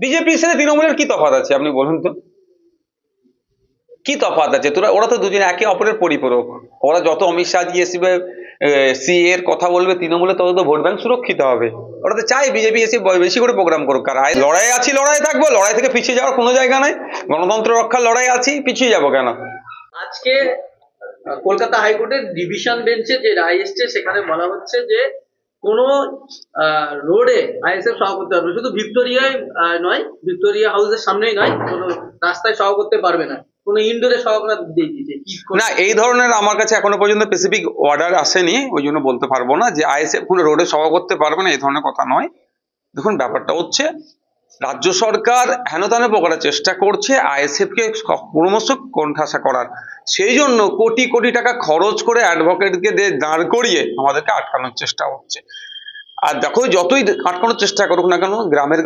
বিজেপির সাথে তৃণমূলের কি তফাৎ আছে আপনি বলুন তো? কি তফাৎ আছে? ওরা তো দুজনে একে অপরের পরিপূরক। ওরা যত অমিত শাহ জি এসে সি এর কথা বলবে তৃণমূলে, তত তো ভোট ব্যাংক সুরক্ষিত হবে। ওরা তো চাই বিজেপি এসে বেশি করে প্রোগ্রাম করুক। আর লড়াই আছি, লড়াই থাকবো, লড়াই থেকে পিছিয়ে যাওয়ার কোনো জায়গা নাই। গণতন্ত্র রক্ষার লড়াই আছি, পিছিয়ে যাবো কেন? আজকে কলকাতা হাইকোর্টের ডিভিশন বেঞ্চে যে রায় এসছে সেখানে বলা হচ্ছে যে কোনো রোডে আইএসএফ সভা করতে পারবে, শুধু ভিক্টোরিয়ায় নয়, ভিক্টোরিয়া হাউসের সামনেই নয়, কোনো রাস্তায় সভা করতে পারবে না, কোনো ইনডোরে সভা করা দিয়ে দিয়েছে। না, এই ধরনের আমার কাছে এখনো পর্যন্ত স্পেসিফিক অর্ডার আসেনি, ওই জন্য বলতে পারবো না যে আইএসএফ কোনো রোডে সভা করতে পারবে না, এই ধরনের কথা নয়। দেখুন, ব্যাপারটা হচ্ছে রাজ্য সরকার হেনতেন করার চেষ্টা করছে আইএসএফ কে ক্রমশ কোণঠাসা করার। সেই জন্য কোটি কোটি টাকা খরচ করে অ্যাডভোকেটকে দাঁড় করিয়ে আমাদেরকে আটকানোর চেষ্টা হচ্ছে। আর দেখো, যতই আটকানোর চেষ্টা করুক না কেন, গ্রামের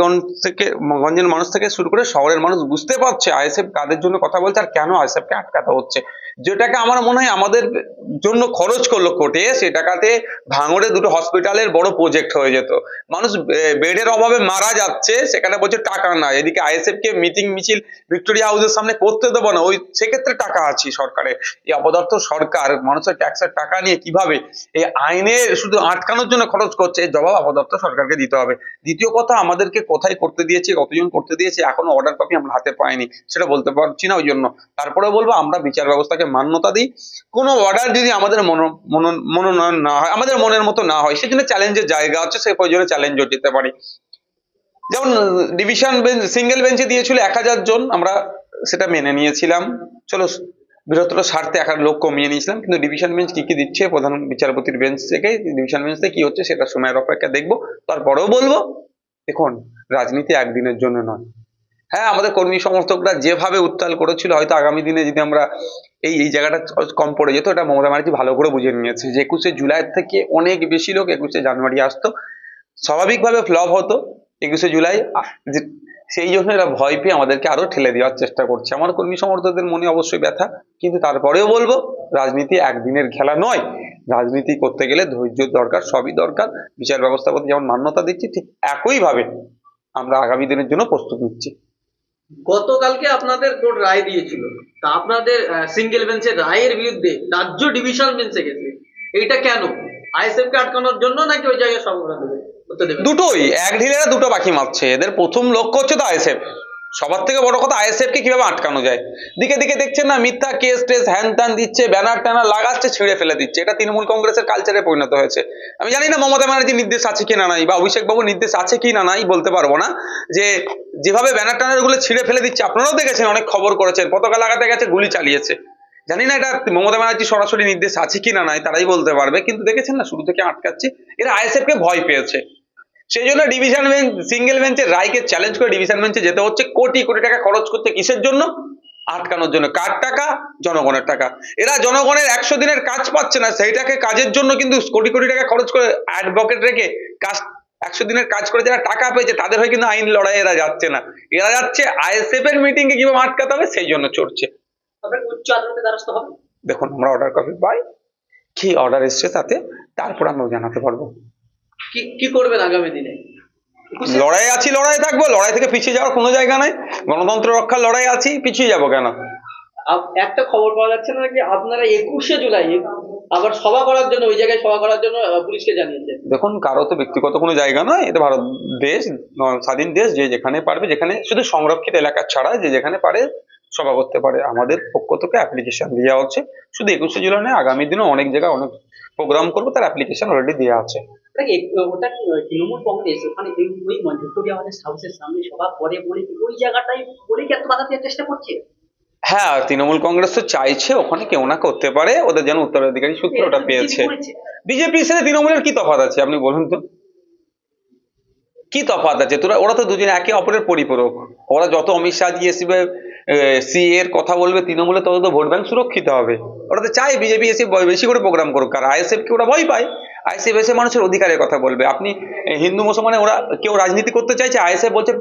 গঞ্জের মানুষ থেকে শুরু করে শহরের মানুষ বুঝতে পারছে আইএসএফ কাদের জন্য কথা বলছে আর কেন আইএসএফ কে আটকাতে হচ্ছে। যেটাকে আমার মনে হয় আমাদের জন্য খরচ করলো কোর্টে, সে টাকাতে ভাঙড়ে দুটো হসপিটালের বড় প্রজেক্ট হয়ে যেত। মানুষ বেডের অভাবে মারা যাচ্ছে, সেখানে বলছে টাকা নাই। এদিকে আইএসএফ কে মিটিং মিছিল ভিক্টোরিয়া হাউসের সামনে করতে দেবো না, ওই সেক্ষেত্রে টাকা আছে সরকারের। এই অপদার্থ সরকার মানুষের ট্যাক্সের টাকা নিয়ে কিভাবে এই আইনে শুধু আটকানোর জন্য খরচ করছে, জবাব আপাতত সরকারকে দিতে হবে। দ্বিতীয় কথা, আমাদেরকে কোথায় করতে দিয়েছে, কতজন করতে দিয়েছে, এখনো অর্ডার কপি আমরা হাতে পাইনি, সেটা বলতে পারছি না। ওই জন্য তারপরে বলবো, আমরা বিচার ব্যবস্থাকে মান্যতা দিই। কোনো অর্ডার যদি আমাদের মনোনয়ন না হয়, আমাদের মনের মতো না হয়, সেজন্য চ্যালেঞ্জের জায়গা আছে, সেই প্রয়োজনে চ্যালেঞ্জও যেতে পারি। যেমন ডিভিশন বেঞ্চ সিঙ্গেল বেঞ্চে দিয়েছিল 1000 জন, আমরা সেটা মেনে নিয়েছিলাম। চলো, বৃহত্তর স্বার্থে 1000 লোক কমিয়ে নিয়েছিলাম। কিন্তু ডিভিশন বেঞ্চ কি কি দিচ্ছে, প্রধান বিচারপতির বেঞ্চ থেকে ডিভিশন বেঞ্চ থেকে কি হচ্ছে, সেটা সময়ের অপেক্ষা দেখবো। তারপরেও বলবো, দেখুন, রাজনীতি একদিনের জন্য নয়। হ্যাঁ, আমাদের কর্মী সমর্থকরা যেভাবে উত্তাল করেছিল, হয়তো আগামী দিনে যদি আমরা এই জায়গাটা কম পড়ে যেত, এটা মমতা ব্যানার্জি ভালো করে বুঝে নিয়েছে যে 21শে জুলাই থেকে অনেক বেশি লোক 21শে জানুয়ারি আসতো, স্বাভাবিকভাবে ফ্লপ হতো 21শে জুলাই। সেই জন্য এরা ভয় পেয়ে আমাদেরকে আরো ঠেলে দেওয়ার চেষ্টা করছে। আমার কর্মী সমর্থকদের মনে অবশ্যই ব্যথা, কিন্তু তারপরেও বলবো, রাজনীতি একদিনের খেলা নয়। রাজনীতি করতে গেলে ধৈর্য দরকার, সবই দরকার। বিচার ব্যবস্থাপতি যেমন মান্যতা দিচ্ছি, ঠিক একইভাবে আমরা আগামী দিনের জন্য প্রস্তুত নিচ্ছি। গতকালকে আপনাদের কোর্ট রায় দিয়েছিল, তা আপনাদের সিঙ্গেল বেঞ্চের রায়ের বিরুদ্ধে রাজ্য ডিভিশন বেঞ্চে গেছে, এইটা কেন? আইএসএফ কে আটকানোর জন্য নাকি ওই জায়গায় সভা করতে দেবে? দুটোই, এক ঢিলেরা দুটো পাখি মারছে। এদের প্রথম লক্ষ্য হচ্ছে তো আইএসএফ। সবার থেকে বড় কথা, আইএসএফ কে কিভাবে আটকানো যায়। দিকে দিকে দেখছেন না, মিথ্যা কেস টেস হ্যান ত্যান দিচ্ছে, ব্যানার ট্যানার লাগাচ্ছে, ছিঁড়ে ফেলে দিচ্ছে। এটা তৃণমূল কংগ্রেসের কালচারে পরিণত হয়েছে। আমি জানি না মমতা ব্যানার্জির নির্দেশ আছে কি না নাই, বা অভিষেক বাবুর নির্দেশ আছে কি না নাই বলতে পারবো না, যে যেভাবে ব্যানার ট্যানার গুলো ছিঁড়ে ফেলে দিচ্ছে। আপনারাও দেখেছেন, অনেক খবর করেছেন, পতাকা লাগাতে গেছে, গুলি চালিয়েছে। জানি না এটা মমতা ব্যানার্জি সরাসরি নির্দেশ আছে কি না নাই, তারাই বলতে পারবে। কিন্তু দেখেছেন না, শুরু থেকে আটকাচ্ছে। এরা আইএসএফ কে ভয় পেয়েছে। সেই জন্য ডিভিশন বেঞ্চ সিঙ্গেল বেঞ্চের রায়কে চ্যালেঞ্জ করে ডিভিশন বেঞ্চে যেতে হচ্ছে। কোটি কোটি টাকা খরচ করতে, কিসের জন্য? আটকানোর জন্য। কার টাকা? জনগণের টাকা। এরা জনগণের 100 দিনের কাজ পাচ্ছে না, সেইটাকে কাজের জন্য কিন্তু কোটি কোটি টাকা খরচ করে অ্যাডভোকেট রেখে কাজ 100 দিনের কাজ করে যারা টাকা পেয়েছে, তাদের হয়ে কিন্তু আইন লড়াই এরা যাচ্ছে না। এরা যাচ্ছে আইএসএফ এর মিটিং কে কিভাবে আটকাতে হবে, সেই জন্য চড়ছে। উচ্চ আদালতে দ্বারস্থ হবে। দেখুন, আমরা অর্ডার কপি পাই, কি অর্ডার এসছে তাতে, তারপর আমরা জানাতে পারবো কি করবেন আগামী দিনে। লড়াই আছি, লড়াই থাকবো, লড়াই থেকে পিছিয়ে যাওয়ার কোনো জায়গা নাই। গণতন্ত্র রক্ষার লড়াই আছি, পিছিয়ে যাবো কেন? একটা খবর পাওয়া যাচ্ছে না কি আপনারা 21শে জুলাই আবার সভা করার জন্য, ওই জায়গায় সভা করার জন্য পুলিশকে জানিয়েছে? দেখুন, কারো তো ব্যক্তিগত কোনো জায়গা নয়, এটা ভারত দেশ, স্বাধীন দেশ। যে যেখানে পারবে, যেখানে শুধু সংরক্ষিত এলাকা ছাড়া যে যেখানে পারে সভা করতে পারে। আমাদের পক্ষ থেকে অ্যাপ্লিকেশন দেওয়া হচ্ছে। শুধু 21শে জুলাই নয়, আগামী দিনে অনেক জায়গায় অনেক প্রোগ্রাম করবো, তার অ্যাপ্লিকেশন অলরেডি দেওয়া আছে। ওটা তৃণমূল কংগ্রেস ওখানে ওই ভিক্টোরিয়া হাউসের সামনে সভা করে বলে ওই জায়গাটাই বলে কি এত বাধা দেওয়ার চেষ্টা করছে? হ্যাঁ, তৃণমূল কংগ্রেস তো চাইছে ওখানে কেউ না করতে পারে, ওদের যেন উত্তরাধিকারী সূত্রে ওটা পেয়েছে। বিজেপির সাথে তৃণমূলের কি তফাৎ আছে আপনি বলুন তো? কি তফাৎ আছে? ওরা তো দুজনে একে অপরের পরিপূরক। ওরা যত অমিত শাহ জি এসে সি এর কথা বলবে তৃণমূলে, তত তো ভোট ব্যাংক সুরক্ষিত হবে। ওরা তো চাই বিজেপি এসে বেশি করে প্রোগ্রাম করুক। আর আইএসএফ কে ওরা ভয় পায়। আইএসএফ এসে মানুষের অধিকারের কথা বলবে। আপনি হিন্দু মুসলমানে ওরা কেউ রাজনীতি করতে চাইছে, আইএসএফ বলছে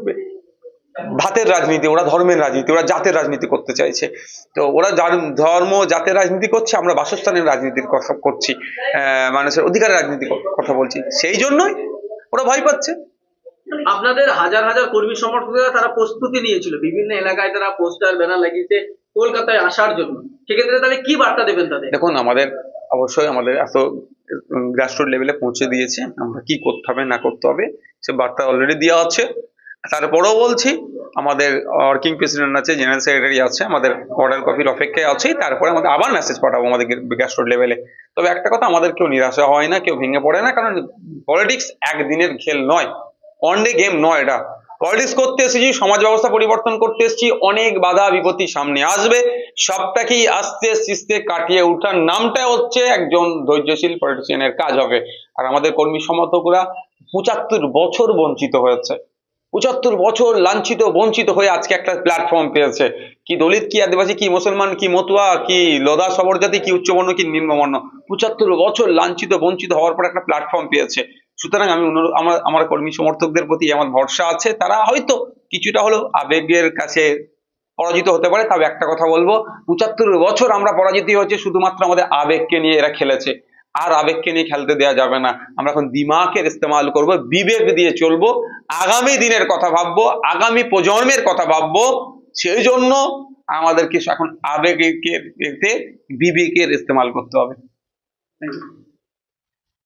ভাতের রাজনীতি, ওরা ধর্মের রাজনীতি, ওরা জাতের রাজনীতি করতে চাইছে। তো ওরা ধর্ম জাতের রাজনীতি করছে, আমরা বাসস্থানের রাজনীতির কথা করছি, মানুষের অধিকারের রাজনীতি কথা বলছি। সেই জন্যই ওরা ভয় পাচ্ছে। আপনাদের হাজার হাজার কর্মী সমর্থকরা তারা প্রস্তুতি নিয়েছিল, বিভিন্ন এলাকায় তারা পোস্টার ব্যানার লাগিয়েছে কলকাতায় আসার জন্য, সেক্ষেত্রে তাহলে কি বার্তা দেবেন তাদের? দেখুন, অবশ্যই আমাদের এত গ্রাসরুট লেভেলে পৌঁছে দিয়েছে, আমরা কি করতে হবে না করতে হবে সে বার্তা অলরেডি দেওয়া আছে। তারপরেও বলছি, আমাদের ওয়ার্কিং প্রেসিডেন্ট আছে, জেনারেল সেক্রেটারি আছে, আমাদের অর্ডার কপির অপেক্ষায় আছে, তারপরে আমাদের আবার মেসেজ পাঠাবো আমাদের গ্রাসরুট লেভেলে। তবে একটা কথা, আমাদের কেউ নিরাশা হয় না, কেউ ভেঙে পড়ে না, কারণ পলিটিক্স একদিনের খেল নয়, ওয়ান ডে গেম নয়। এটা পলিটিক্স করতে এসেছি, সমাজ ব্যবস্থা পরিবর্তন করতে এসেছি, অনেক বাধা বিপত্তি সামনে আসবে, সবটাকেই আস্তে আস্তে কাটিয়ে উঠার নামটা হচ্ছে একজন ধৈর্যশীল পলিটিশিয়ানের কাজ হবে। আর আমাদের কর্মী সমর্থকরা 75 বছর বঞ্চিত হয়েছে, 75 বছর লাঞ্ছিত বঞ্চিত হয়ে আজকে একটা প্ল্যাটফর্ম পেয়েছে। কি দলিত, কি আদিবাসী, কি মুসলমান, কি মতুয়া, কি লদা সবরজাতি, কি উচ্চবর্ণ, কি নিম্নবর্ণ, 75 বছর লাঞ্ছিত বঞ্চিত হওয়ার পর একটা প্ল্যাটফর্ম পেয়েছে। সুতরাং আমি আমার কর্মী সমর্থকদের প্রতি আমার ভরসা আছে, তারা হয়তো কিছুটা হলেও আবেগের কাছে পরাজিত হতে পারে। তবে একটা কথা বলবো, 75 বছর আমরা পরাজিত হচ্ছে শুধুমাত্র আমাদের আবেগকে নিয়ে এরা খেলেছে। আর আবেগকে নিয়ে খেলতে দেওয়া যাবে না, আমরা এখন দিমাগের ইস্তেমাল করব, বিবেক দিয়ে চলবো, আগামী দিনের কথা ভাববো, আগামী প্রজন্মের কথা ভাববো। সেই জন্য আমাদেরকে এখন আবেগের বিবেকের ইস্তেমাল করতে হবে। Thank you.